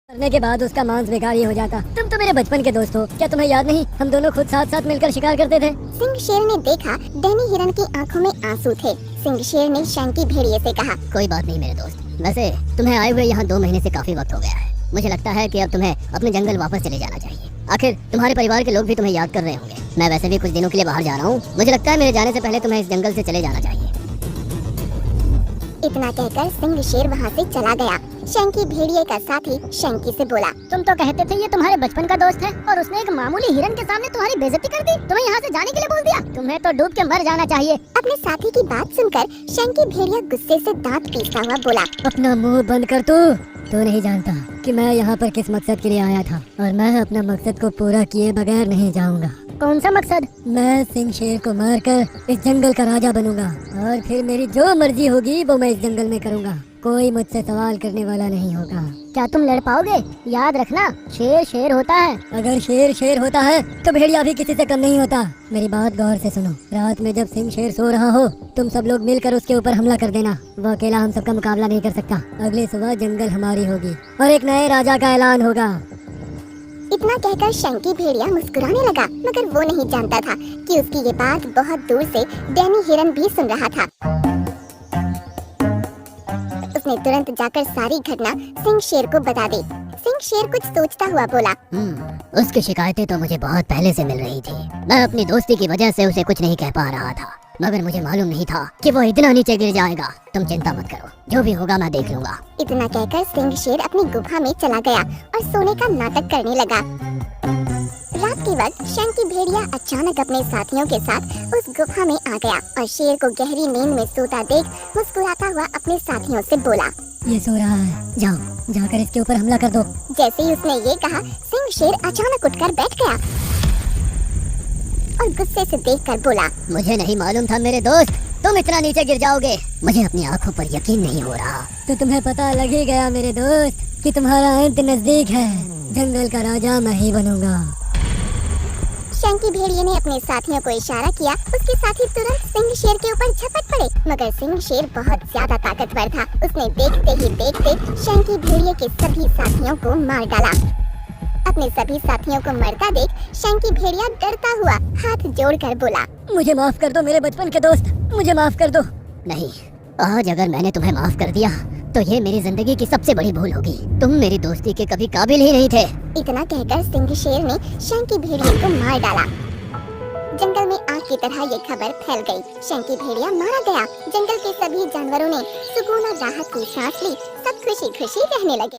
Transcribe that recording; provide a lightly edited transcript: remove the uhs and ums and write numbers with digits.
करने के बाद उसका मांस बेकार ही हो जाता। तुम तो मेरे बचपन के दोस्त हो, क्या तुम्हें याद नहीं हम दोनों खुद साथ साथ मिलकर शिकार करते थे। सिंह शेर ने देखा डैनी हिरन की आंखों में आंसू थे। सिंह शेर ने शैंकी भेड़िए से कहा, कोई बात नहीं मेरे दोस्त, वैसे तुम्हें आए हुए यहाँ 2 महीने से काफी वक्त हो गया है। मुझे लगता है कि अब तुम्हें अपने जंगल वापस चले जाना चाहिए। आखिर तुम्हारे परिवार के लोग भी तुम्हें याद कर रहे होंगे। मैं वैसे भी कुछ दिनों के लिए बाहर जा रहा हूँ। मुझे लगता है मेरे जाने से पहले तुम्हें इस जंगल से चले जाना चाहिए। इतना कहकर सिंह शेर वहाँ से चला गया। शैंकी भेड़िए का साथी शैंकी से बोला, तुम तो कहते थे ये तुम्हारे बचपन का दोस्त है और उसने एक मामूली हिरन के सामने तुम्हारी बेइज्जती कर दी। तुम्हें यहाँ से जाने के लिए बोल दिया। तुम्हें तो डूब के मर जाना चाहिए। अपने साथी की बात सुनकर शैंकी भेड़िया गुस्से से दांत पीसता हुआ बोला, अपना मुंह बंद कर तू नहीं जानता कि मैं यहाँ पर किस मकसद के लिए आया था और मैं अपना मकसद को पूरा किए बगैर नहीं जाऊँगा। कौन सा मकसद? मैं सिंह शेर को मारकर इस जंगल का राजा बनूंगा और फिर मेरी जो मर्जी होगी वो मैं इस जंगल में करूंगा। कोई मुझसे सवाल करने वाला नहीं होगा। क्या तुम लड़ पाओगे? याद रखना, शेर शेर होता है। अगर शेर शेर होता है तो भेड़िया भी किसी से कम नहीं होता। मेरी बात गौर से सुनो। रात में जब सिंह शेर सो रहा हो तुम सब लोग मिलकर उसके ऊपर हमला कर देना। वो अकेला हम सबका मुकाबला नहीं कर सकता। अगली सुबह जंगल हमारी होगी और एक नए राजा का ऐलान होगा। इतना कहकर शैंकी भेड़िया मुस्कुराने लगा, मगर वो नहीं जानता था कि उसकी ये बात बहुत दूर से डैनी हिरन भी सुन रहा था। उसने तुरंत जाकर सारी घटना सिंह शेर को बता दी। सिंह शेर कुछ सोचता हुआ बोला, उसकी शिकायतें तो मुझे बहुत पहले से मिल रही थी। मैं अपनी दोस्ती की वजह से उसे कुछ नहीं कह पा रहा था, मगर मुझे मालूम नहीं था कि वो इतना नीचे गिर जाएगा। तुम चिंता मत करो, जो भी होगा मैं देख लूंगा। इतना कहकर सिंह शेर अपनी गुफा में चला गया और सोने का नाटक करने लगा। रात के वक्त शैंकी भेड़िया अचानक अपने साथियों के साथ उस गुफा में आ गया और शेर को गहरी नींद में सोता देख मुस्कुराता हुआ अपने साथियों से बोला, ये सो रहा है, जाओ जाकर इसके ऊपर हमला कर दो। जैसे ही उसने ये कहा सिंह शेर अचानक उठकर बैठ गया और गुस्से से देखकर बोला, मुझे नहीं मालूम था मेरे दोस्त तुम इतना नीचे गिर जाओगे। मुझे अपनी आंखों पर यकीन नहीं हो रहा। तो तुम्हें पता लग ही गया मेरे दोस्त कि तुम्हारा अंत नजदीक है। जंगल का राजा मैं ही बनूंगा। शैंकी भेड़िए ने अपने साथियों को इशारा किया। उसके साथी तुरंत सिंह शेर के ऊपर झपट पड़े, मगर सिंह शेर बहुत ज्यादा ताकतवर था। उसने देखते ही देखते शैंकी भेड़िए के सभी साथियों को मार डाला। अपने सभी साथियों को मरता देख शैंकी भेड़िया डरता हुआ हाथ जोड़कर बोला, मुझे माफ कर दो मेरे बचपन के दोस्त, मुझे माफ कर दो। नहीं, आज अगर मैंने तुम्हें माफ कर दिया तो ये मेरी जिंदगी की सबसे बड़ी भूल होगी। तुम मेरी दोस्ती के कभी काबिल ही नहीं थे। इतना कहकर सिंह शेर ने शैंकी भेड़िए को मार डाला। जंगल में आग की तरह ये खबर फैल गई। शैंकी भेड़िया मारा गया। जंगल के सभी जानवरों ने सुकून और राहत की सांस ली। सब खुशी खुशी रहने लगे।